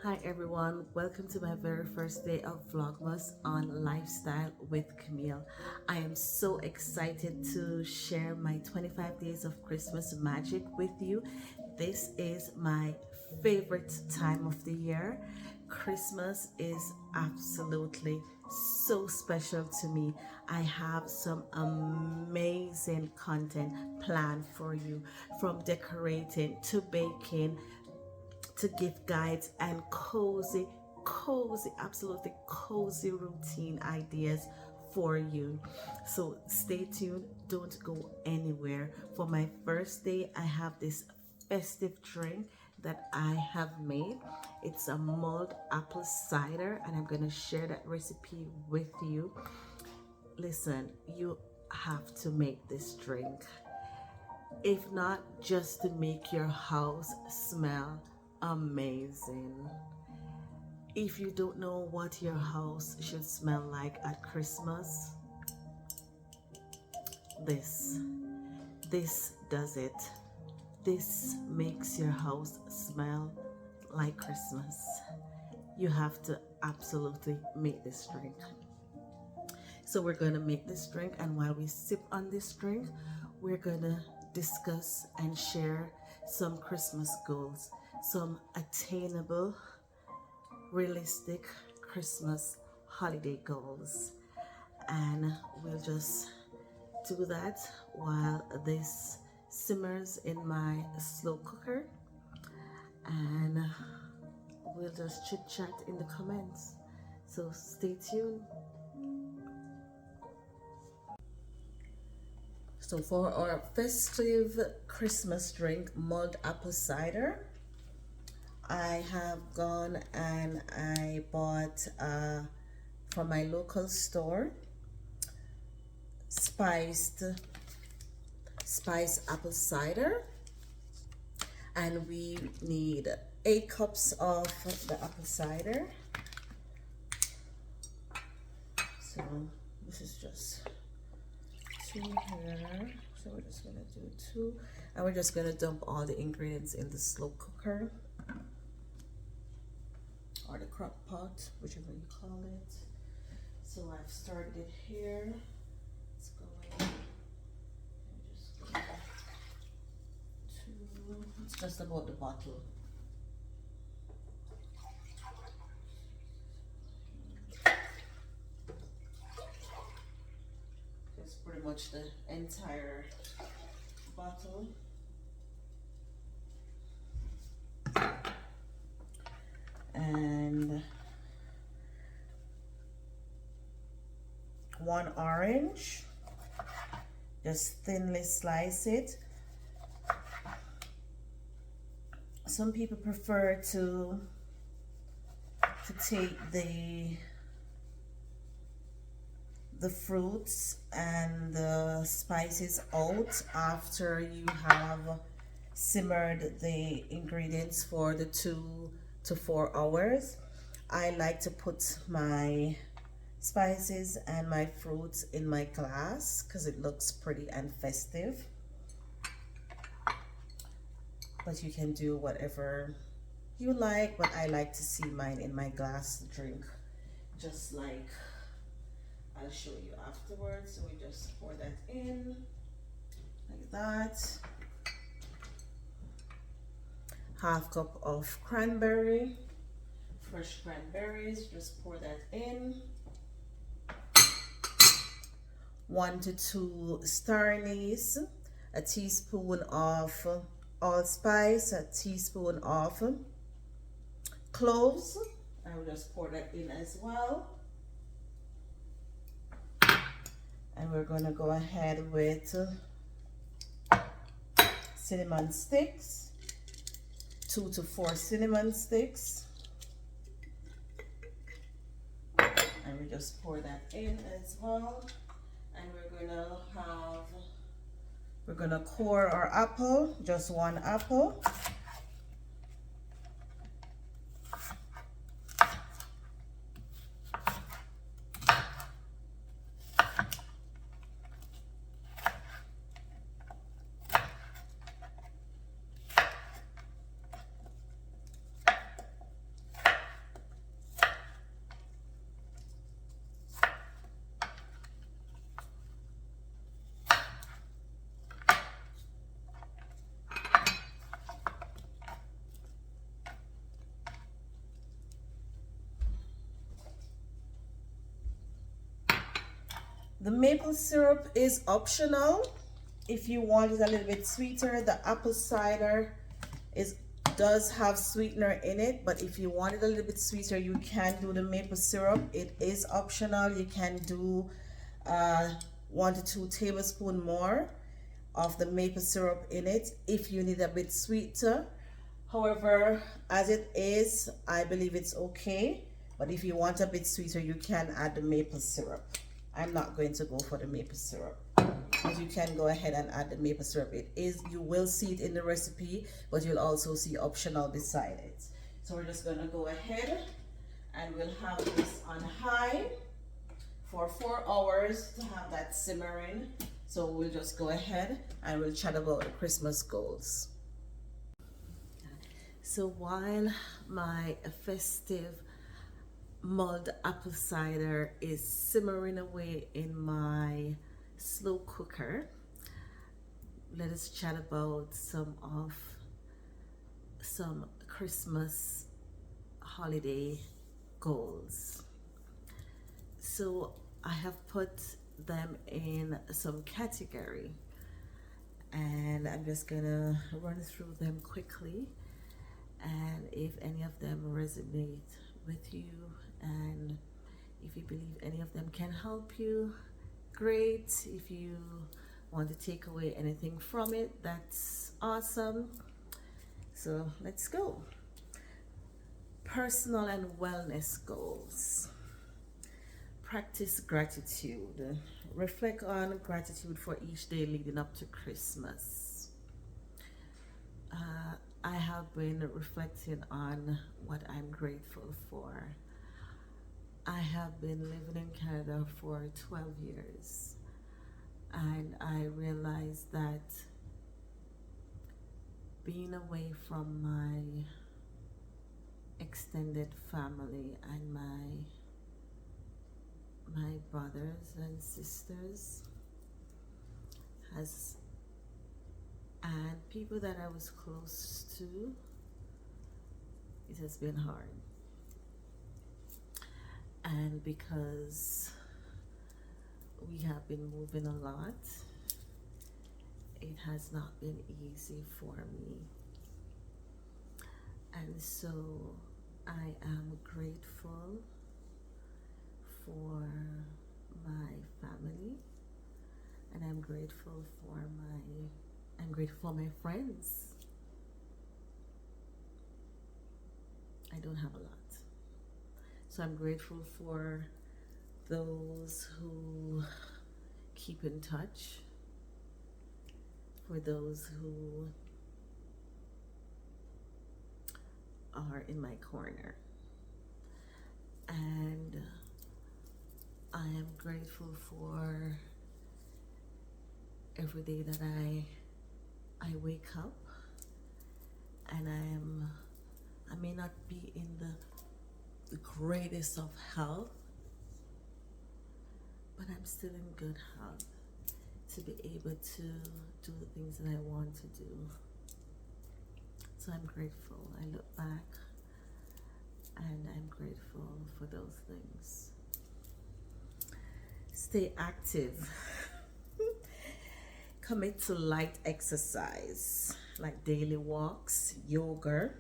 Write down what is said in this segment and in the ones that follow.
Hi everyone, welcome to my very first day of Vlogmas on Lifestyle with Camille. I am so excited to share my 25 days of Christmas magic with you. This is my favorite time of the year. Christmas is absolutely so special to me. I have some amazing content planned for you, from decorating to baking to gift guides and cozy, absolutely cozy routine ideas for you. So stay tuned, don't go anywhere. For my first day, I have this festive drink that I have made. It's a mulled apple cider, and I'm gonna share that recipe with you. Listen, you have to make this drink, if not just to make your house smell amazing. If you don't know what your house should smell like at Christmas, this does it. This makes your house smell like Christmas. You have to absolutely make this drink. So we're going to make this drink, and while we sip on this drink, we're going to discuss and share some Christmas goals, some attainable, realistic Christmas holiday goals. And we'll just do that while this simmers in my slow cooker, and we'll just chit chat in the comments. So stay tuned. So for our festive Christmas drink, mulled apple cider, I have gone and I bought from my local store spiced apple cider, and we need 8 cups of the apple cider. So this is just 2 here, so we're just gonna do 2, and we're just gonna dump all the ingredients in the slow cooker or the Crock-Pot, whichever you call it. So I've started it here. It's going. It's just about the bottle. It's pretty much the entire bottle. And 1 orange, just thinly slice it. Some people prefer to take the fruits and the spices out after you have simmered the ingredients for the 2 to 4 hours. I like to put my spices and my fruits in my glass because it looks pretty and festive. But you can do whatever you like, but I like to see mine in my glass drink, just like I'll show you afterwards. So we just pour that in like that. Half cup of cranberry, fresh cranberries, just pour that in. 1 to 2 star anise, a teaspoon of allspice, a teaspoon of cloves. I will just pour that in as well. And we're going to go ahead with cinnamon sticks, 2 to 4 cinnamon sticks. And we just pour that in as well. And we're gonna core our apple, just 1 apple. The maple syrup is optional. If you want it a little bit sweeter, the apple cider does have sweetener in it, but if you want it a little bit sweeter, you can do the maple syrup. It is optional. You can do 1 to 2 tablespoons more of the maple syrup in it if you need a bit sweeter. However, as it is, I believe it's okay. But if you want a bit sweeter, you can add the maple syrup. I'm not going to go for the maple syrup, but you can go ahead and add the maple syrup. You will see it in the recipe, but you'll also see optional beside it. So we're just going to go ahead and we'll have this on high for 4 hours to have that simmering. So we'll just go ahead and we'll chat about the Christmas goals. So while my festive mulled apple cider is simmering away in my slow cooker, let us chat about some Christmas holiday goals. So I have put them in some category, and I'm just gonna run through them quickly, and if any of them resonate with you and if you believe any of them can help you, great. If you want to take away anything from it, that's awesome. So let's go. Personal and wellness goals. Practice gratitude. Reflect on gratitude for each day leading up to Christmas. I have been reflecting on what I'm grateful for. I have been living in Canada for 12 years, and I realized that being away from my extended family and my brothers and sisters and people that I was close to, it has been hard. And because we have been moving a lot, it has not been easy for me. And so I am grateful for my family, and I'm grateful for my friends. I don't have a lot. So I'm grateful for those who keep in touch, for those who are in my corner. And I am grateful for every day that I wake up, and I may not be in the greatest of health, but I'm still in good health to be able to do the things that I want to do. So I'm grateful. I look back and I'm grateful for those things. Stay active. Commit to light exercise like daily walks, yoga,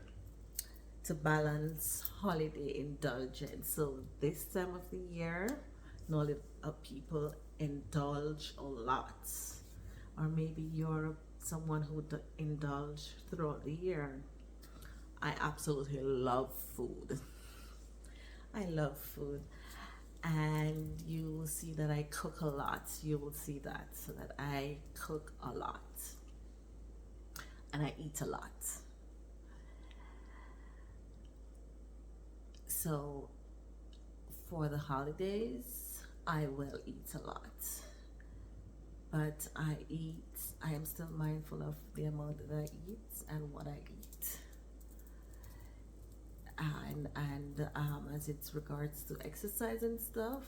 to balance holiday indulgence. So this time of the year, not people indulge a lot, or maybe you're someone who indulge throughout the year. I absolutely love food. I love food, and you will see that I cook a lot. You will see that, so that I cook a lot and I eat a lot. So for the holidays, I will eat a lot, but I am still mindful of the amount that I eat and what I eat. And as it's regards to exercise and stuff,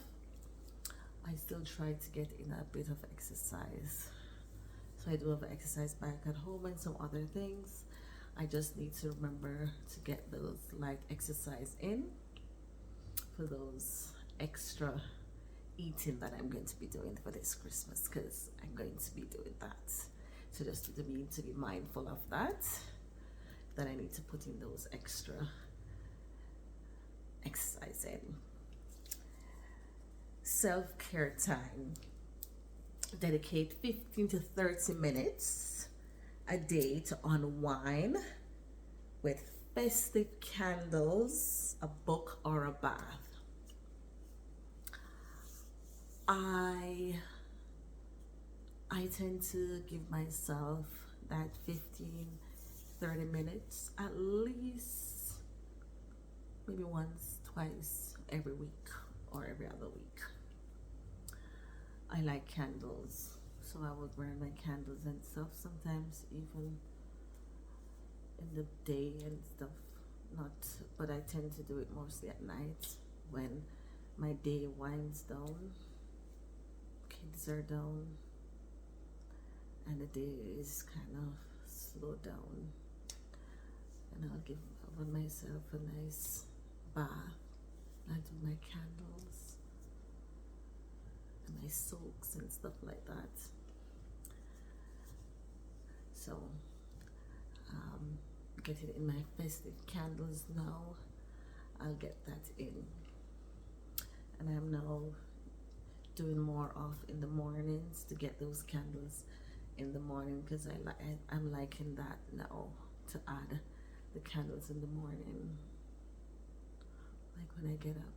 I still try to get in a bit of exercise. So I do have an exercise bike at home and some other things. I just need to remember to get those light exercise in for those extra eating that I'm going to be doing for this Christmas, because I'm going to be doing that. So just to be mindful of that I need to put in those extra exercise in. Self-care time. Dedicate 15 to 30 minutes a day to unwind with festive candles, a book, or a bath. I tend to give myself that 15-30 minutes at least, maybe once, twice every week or every other week. I like candles, so I will burn my candles and stuff, sometimes even in the day and stuff, but I tend to do it mostly at night when my day winds down, kids are down, and the day is kind of slowed down, and I'll give myself a nice bath. I do my candles and my soaks and stuff like that. So getting in my festive candles now, I'll get that in, and I'm now doing more off in the mornings to get those candles in the morning, because I'm liking that now, to add the candles in the morning, like when I get up.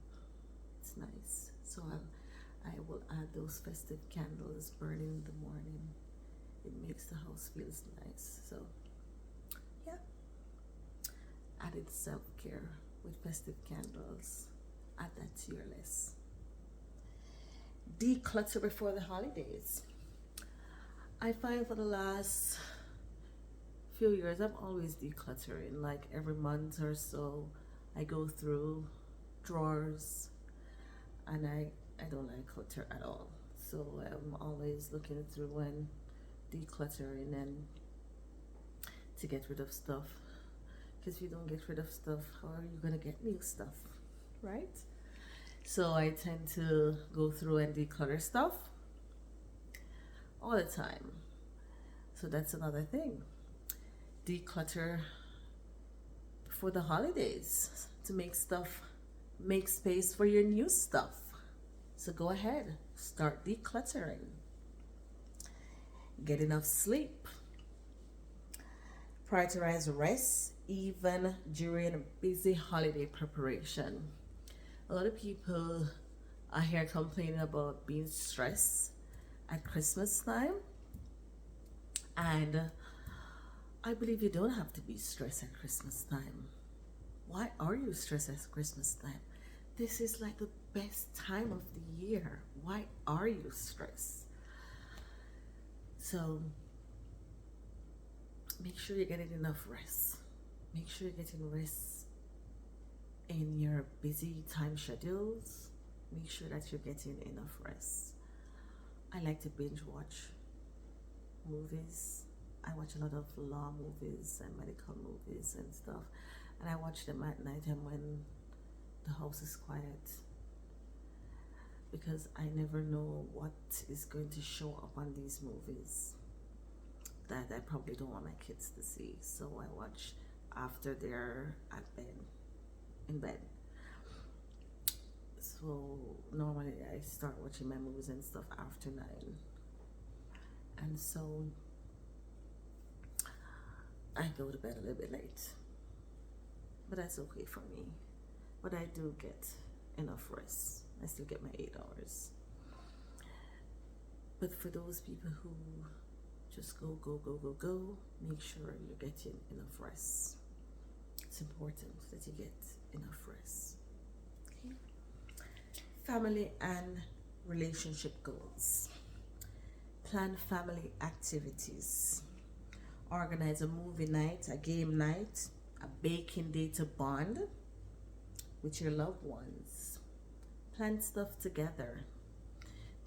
It's nice. So I will add those festive candles burning in the morning. It makes the house feels nice. So yeah, added self-care with festive candles. Add that to your list. Declutter before the holidays. I find for the last few years I'm always decluttering. Like every month or so I go through drawers, and I don't like clutter at all. So I'm always looking through and decluttering and to get rid of stuff, because if you don't get rid of stuff, how are you gonna get new stuff, right? So I tend to go through and declutter stuff all the time. So that's another thing. Declutter before the holidays to make space for your new stuff. So go ahead, start decluttering. Get enough sleep. Prioritize rest even during busy holiday preparation. A lot of people are here complaining about being stressed at Christmas time, and I believe you don't have to be stressed at Christmas time. Why are you stressed at Christmas time? This is like the best time of the year. Why are you stressed? So make sure you're getting enough rest. Make sure you're getting rest in your busy time schedules. Make sure that you're getting enough rest. I like to binge watch movies. I watch a lot of law movies and medical movies and stuff, and I watch them at night and when the house is quiet, because I never know what is going to show up on these movies that I probably don't want my kids to see. So I watch after they're in bed. So normally I start watching my movies and stuff after 9, and so I go to bed a little bit late, but that's okay for me. But I do get enough rest. I still get my 8 hours. But for those people who just go, make sure you're getting enough rest. It's important that you get enough rest. Okay. Family and relationship goals. Plan family activities. Organize a movie night, a game night, a baking day to bond with your loved ones. Plan stuff together.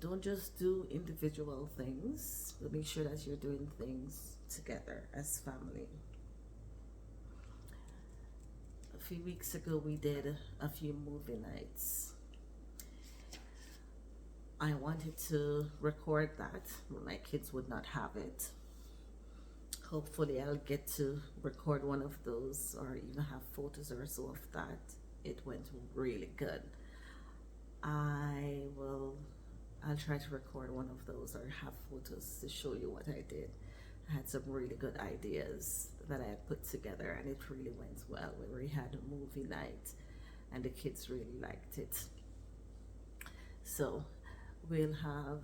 Don't just do individual things, but make sure that you're doing things together as family. A few weeks ago we did a few movie nights. I wanted to record that, but my kids would not have it. Hopefully I'll get to record one of those or even have photos or so of that. It went really good. I'll try to record one of those or have photos to show you what I did. I had some really good ideas that I had put together, and it really went well. We had a movie night and the kids really liked it. So we'll have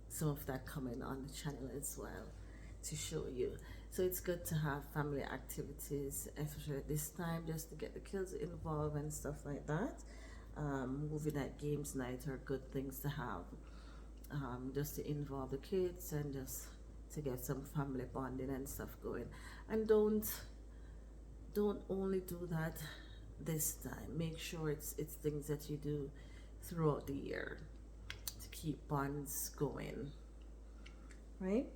some of that coming on the channel as well to show you. So it's good to have family activities, especially at this time, just to get the kids involved and stuff like that. Movie night, games night are good things to have, just to involve the kids and just to get some family bonding and stuff going. And don't only do that this time. Make sure it's things that you do throughout the year to keep bonds going, right?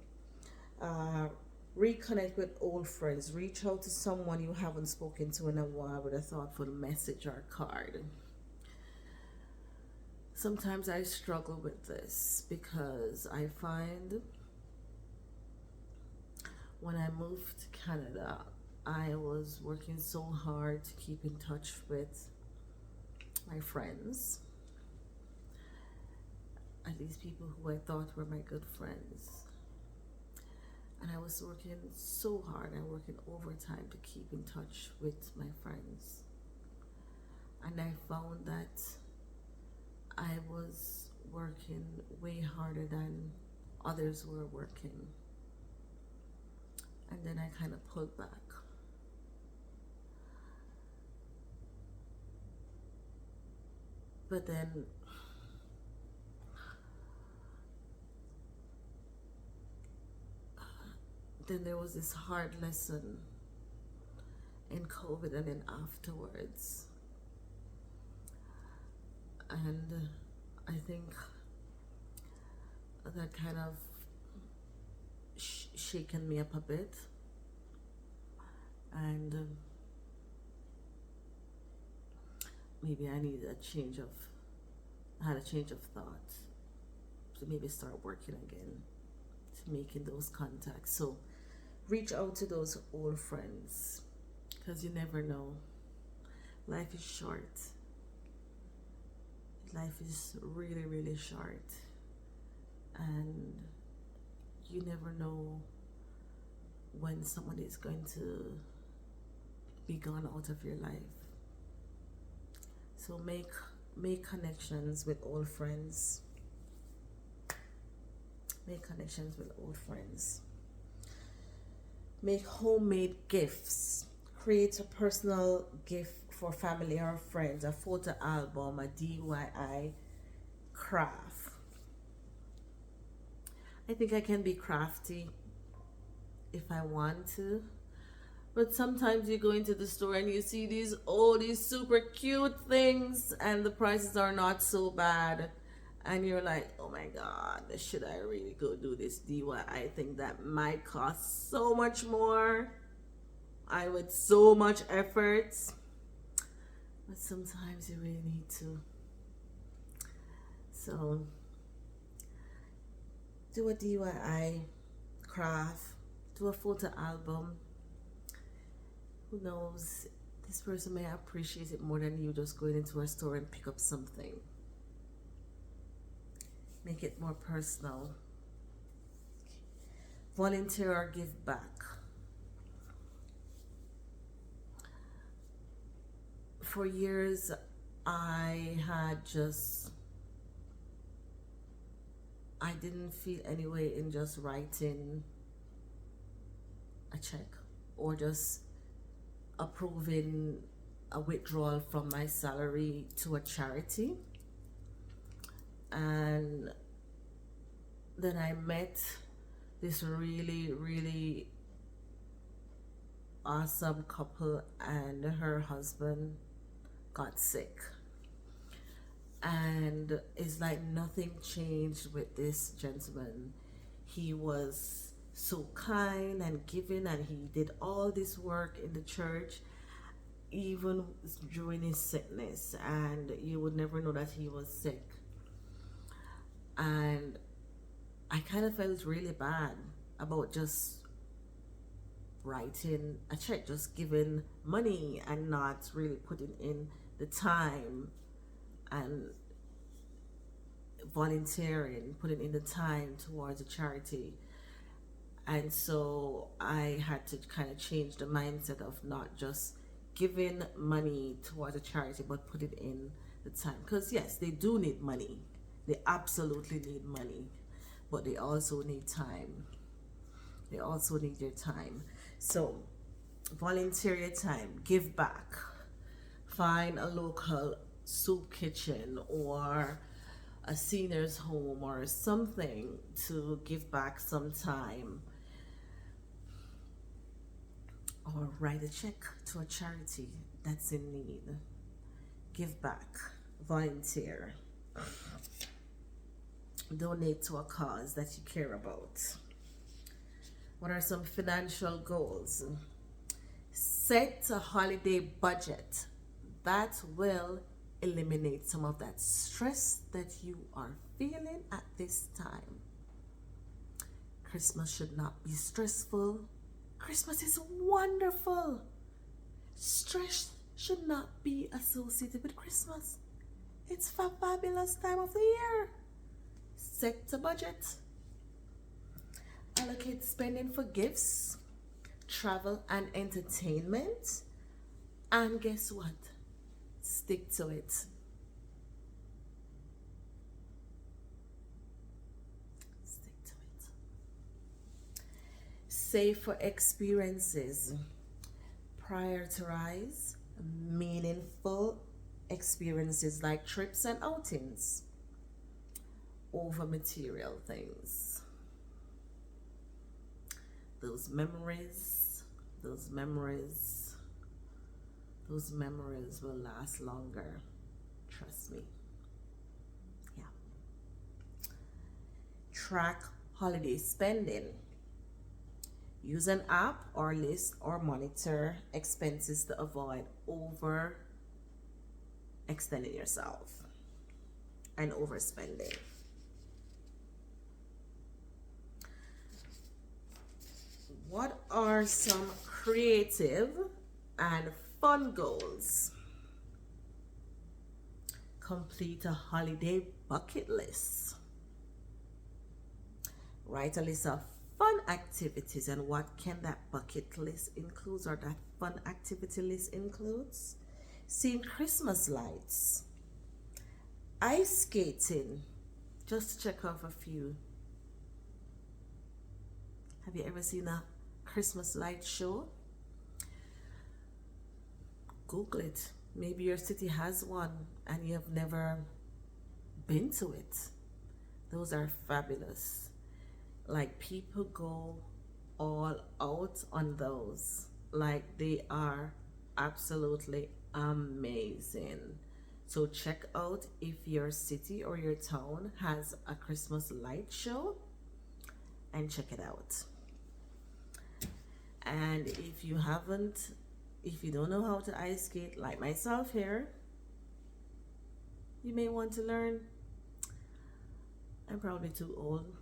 Reconnect with old friends. Reach out to someone you haven't spoken to in a while with a thoughtful message or card. Sometimes I struggle with this because I find when I moved to Canada, I was working so hard to keep in touch with my friends, at least people who I thought were my good friends. And I was working so hard, I working overtime to keep in touch with my friends. And I found that I was working way harder than others were working. And then I kind of pulled back. But then there was this hard lesson in COVID and then afterwards. And I think that kind of shaken me up a bit. And maybe I needed I had a change of thought to maybe start working again, to making those contacts. So reach out to those old friends, because you never know. Life is short. Life is really, really short. And you never know when somebody is going to be gone out of your life. So make connections with old friends. Make connections with old friends. Make homemade gifts. Create a personal gift for family or friends, a photo album, a DIY craft. I think I can be crafty if I want to. But sometimes you go into the store and you see these super cute things and the prices are not so bad. And you're like, oh my God, should I really go do this DIY thing that might cost so much more? I with so much effort. But sometimes you really need to. So do a DIY craft, do a photo album. Who knows, this person may appreciate it more than you just going into a store and pick up something. Make it more personal. Volunteer or give back. For years, I didn't feel any way in just writing a check or just approving a withdrawal from my salary to a charity. And then I met this really, really awesome couple, and her husband got sick. And it's like nothing changed with this gentleman. He was so kind and giving, and he did all this work in the church even during his sickness, and you would never know that he was sick. And I kind of felt really bad about just writing a check, just giving money and not really putting in the time and volunteering, putting in the time towards a charity. And so I had to kind of change the mindset of not just giving money towards a charity, but put it in the time. Because yes, they do need money. They absolutely need money, but they also need time. They also need your time. So volunteer your time, give back. Find a local soup kitchen or a senior's home or something to give back some time, or write a check to a charity that's in need. Give back, volunteer, donate to a cause that you care about. What are some financial goals? Set a holiday budget. That will eliminate some of that stress that you are feeling at this time. Christmas should not be stressful. Christmas is wonderful. Stress should not be associated with Christmas. It's a fabulous time of the year. Set a budget. Allocate spending for gifts, travel, and entertainment. And guess what? Stick to it. Stick to it. Save for experiences. Prioritize meaningful experiences like trips and outings over material things. Those memories will last longer. Trust me. Yeah. Track holiday spending. Use an app or list or monitor expenses to avoid over extending yourself and overspending. What are some creative and fun goals? Complete a holiday bucket list. Write a list of fun activities, and what can that bucket list include, or that fun activity list includes? Seeing Christmas lights, ice skating, just to check off a few. Have you ever seen a Christmas light show? Google it. Maybe your city has one and you have never been to it. Those are fabulous. Like, people go all out on those. Like, they are absolutely amazing. So check out if your city or your town has a Christmas light show and check it out. And if you don't know how to ice skate like myself here, you may want to learn. I'm probably too old.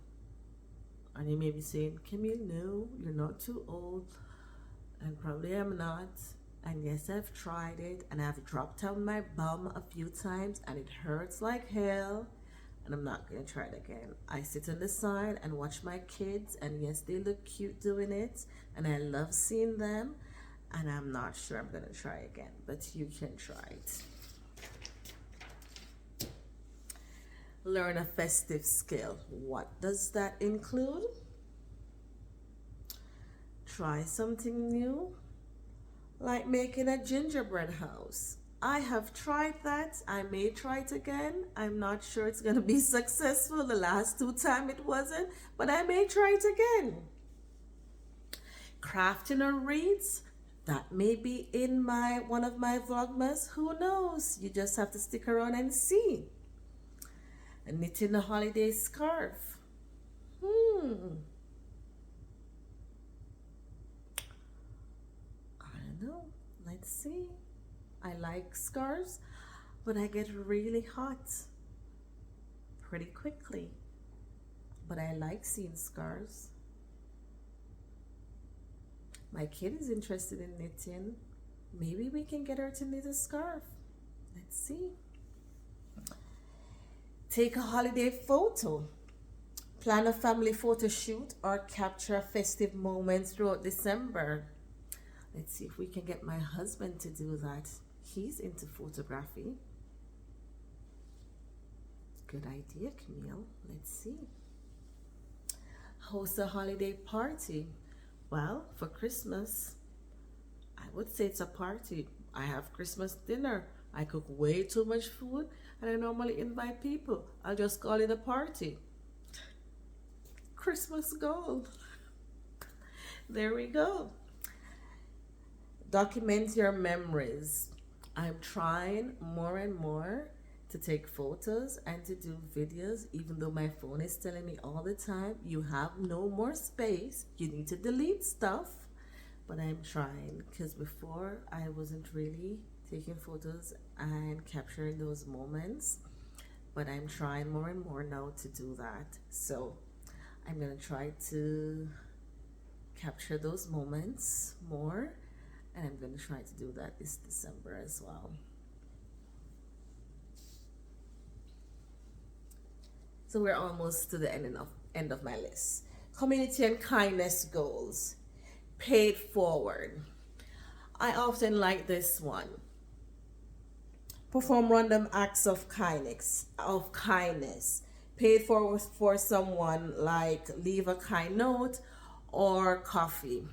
And you may be saying, Camille, no, you're not too old. And probably I'm not. And yes, I've tried it, and I've dropped on my bum a few times, and it hurts like hell. And I'm not going to try it again. I sit on the side and watch my kids, and yes, they look cute doing it, and I love seeing them, and I'm not sure I'm going to try again, but you can try it. Learn a festive skill. What does that include? Try something new, like making a gingerbread house. I have tried that. I may try it again. I'm not sure it's going to be successful. The last 2 times it wasn't, but I may try it again. Crafting a wreath, that may be in one of my Vlogmas. Who knows? You just have to stick around and see. And knitting a holiday scarf. I don't know. Let's see. I like scarves, but I get really hot pretty quickly. but I like seeing scarves. My kid is interested in knitting. Maybe we can get her to knit a scarf. Let's see. Take a holiday photo. Plan a family photo shoot or capture festive moments throughout December. Let's see if we can get my husband to do that. He's into photography. Good idea, Camille. Let's see. Host a holiday party. Well, for Christmas, I would say it's a party. I have Christmas dinner. I cook way too much food and I normally invite people. I'll just call it a party. Christmas goal. There we go. Document your memories. I'm trying more and more to take photos and to do videos, even though my phone is telling me all the time, you have no more space, you need to delete stuff. But I'm trying, because before I wasn't really taking photos and capturing those moments, but I'm trying more and more now to do that. So I'm gonna try to capture those moments more, and I'm gonna try to do that this December as well. So we're almost to the end of my list. Community and kindness goals. Pay it forward. I often like this one. Perform random acts of kindness. Pay it forward for someone, like leave a kind note or coffee.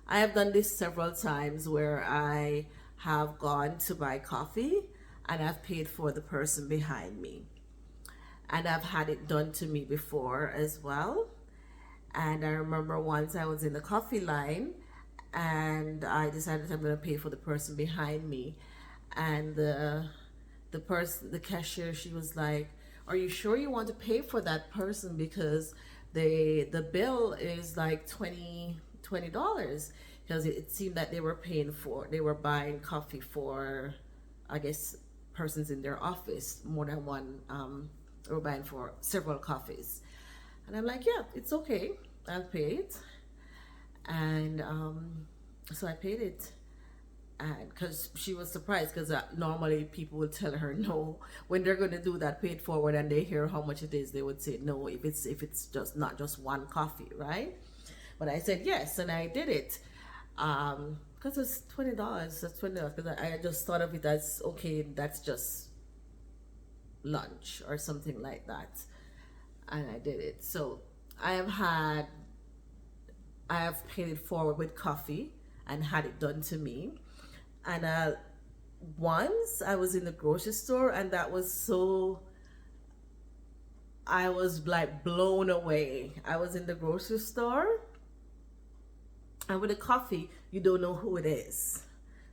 I have done this several times where I have gone to buy coffee and I've paid for the person behind me. And I've had it done to me before as well. And I remember once I was in the coffee line and I decided I'm going to pay for the person behind me. And the cashier, she was like, are you sure you want to pay for that person? Because the bill is like $20. Because it seemed that they were buying coffee for, I guess, persons in their office, more than one. They were buying for several coffees. And I'm like, yeah, it's okay, I'll pay it. And so I paid it. And because she was surprised, because normally people would tell her no when they're going to do that, paid forward, and they hear how much it is, they would say no if it's just not just one coffee, right? But I said yes, and I did it because it's $20. That's $20 because I just thought of it as, okay, that's just lunch or something like that, and I did it. So I have paid it forward with coffee and had it done to me. And once I was in the grocery store, and that was so, I was like blown away. I was in the grocery store, and with the coffee, you don't know who it is,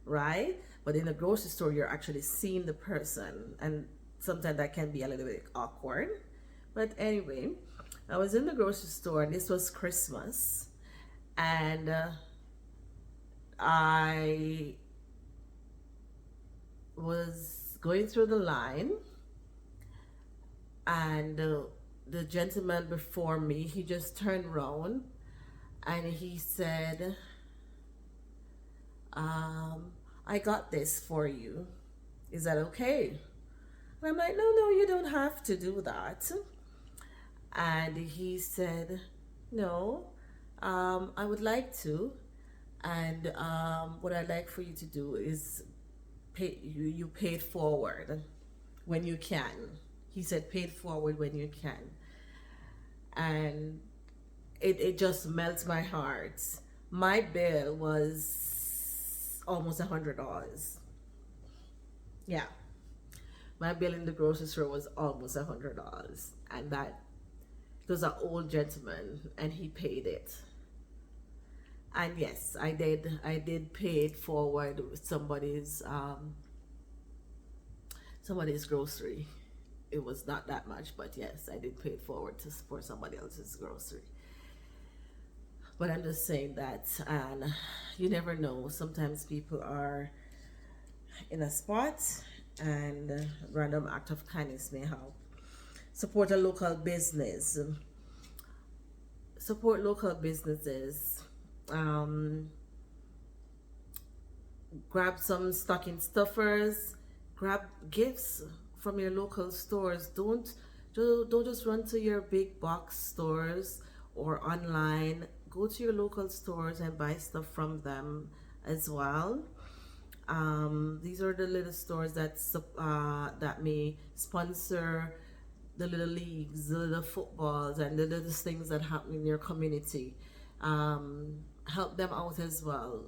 right? But in the grocery store, you're actually seeing the person, and sometimes that can be a little bit awkward. But anyway, I was in the grocery store, and this was Christmas, and I was going through the line, and the gentleman before me, he just turned around and he said, I got this for you, is that okay? And I'm like, no, you don't have to do that. And he said, no, I would like to, and what I'd like for you to do is you pay it forward when you can. He said, pay it forward when you can. And it just melts my heart. My bill was almost $100. Yeah, my bill in the grocery store was almost $100, and that was an old gentleman, and he paid it. And yes, I did pay it forward with somebody's grocery. It was not that much, but yes, I did pay it forward for somebody else's grocery. But I'm just saying that, and you never know, sometimes people are in a spot and a random act of kindness may help. Support a local business. support local businesses. Um, Grab some stocking stuffers, grab gifts from your local stores. Don't just run to your big box stores or online. Go to your local stores and buy stuff from them as well. These are the little stores that may sponsor the little leagues, the little footballs, and the little things that happen in your community. Help them out as well.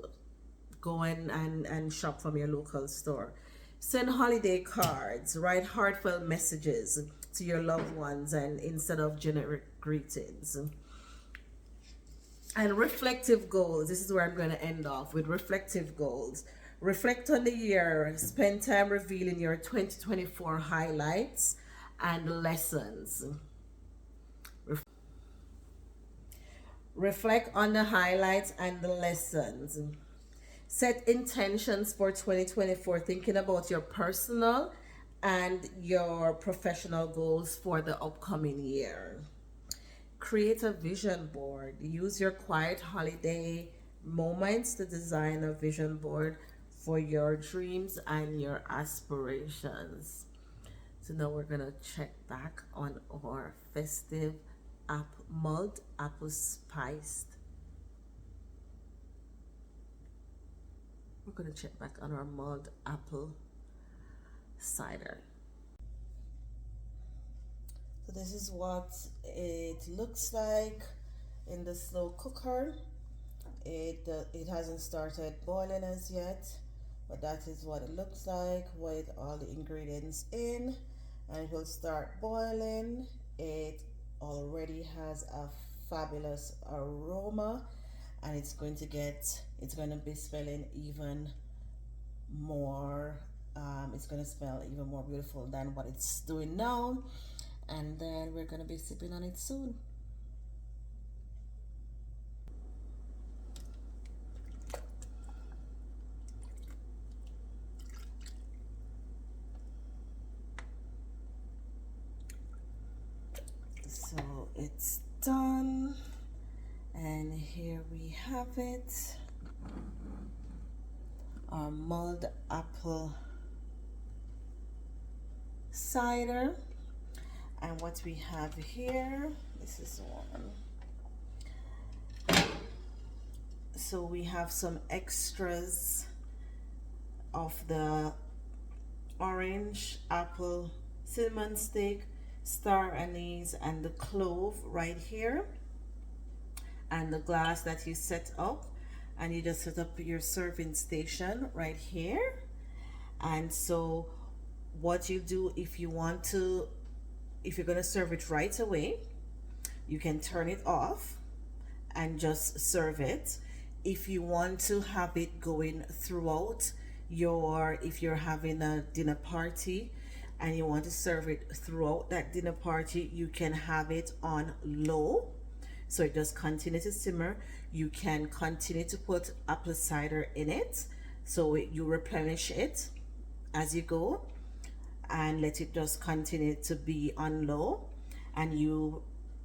Go in and shop from your local store. Send holiday cards, write heartfelt messages to your loved ones and instead of generic greetings. And reflective goals. This is where I'm going to end off with reflective goals. Reflect on the year. Spend time revealing your 2024 highlights and lessons. Reflect on the highlights and the lessons. Set intentions for 2024, thinking about your personal and your professional goals for the upcoming year. Create a vision board. Use your quiet holiday moments to design a vision board for your dreams and your aspirations. So now we're going to check back on our festive mulled apple spiced. We're going to check back on our mulled apple cider. So this is what it looks like in the slow cooker. It hasn't started boiling as yet, but that is what it looks like with all the ingredients in, and it will start boiling. It already has a fabulous aroma, and it's going to be smelling even more. It's going to smell even more beautiful than what it's doing now, and then we're going to be sipping on it soon. So it's done, and here we have it, our mulled apple cider. And what we have here, this is one. So we have some extras of the orange, apple, cinnamon stick, star anise, and the clove right here, and the glass that you set up, and you just set up your serving station right here. And so what you do, if you're going to serve it right away, you can turn it off and just serve it. If you want to have it going throughout if you're having a dinner party and you want to serve it throughout that dinner party, you can have it on low, so it just continue to simmer. You can continue to put apple cider in it, so you replenish it as you go, and let it just continue to be on low. And you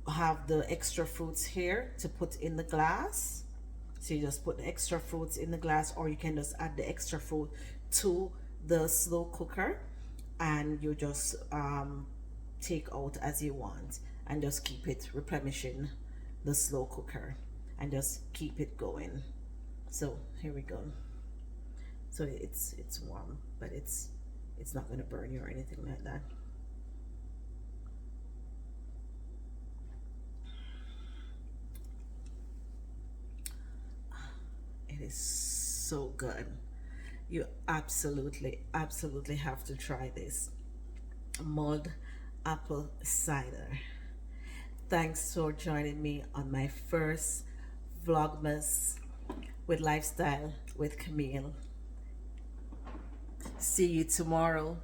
have the extra fruits here to put in the glass, so you just put the extra fruits in the glass, or you can just add the extra fruit to the slow cooker, and you just take out as you want, and just keep it replenishing the slow cooker, and just keep it going. So here we go. So it's warm, but it's not going to burn you or anything like that. It is so good. You absolutely have to try this mulled apple cider. Thanks for joining me on my first Vlogmas with Lifestyle with Camille. See you tomorrow.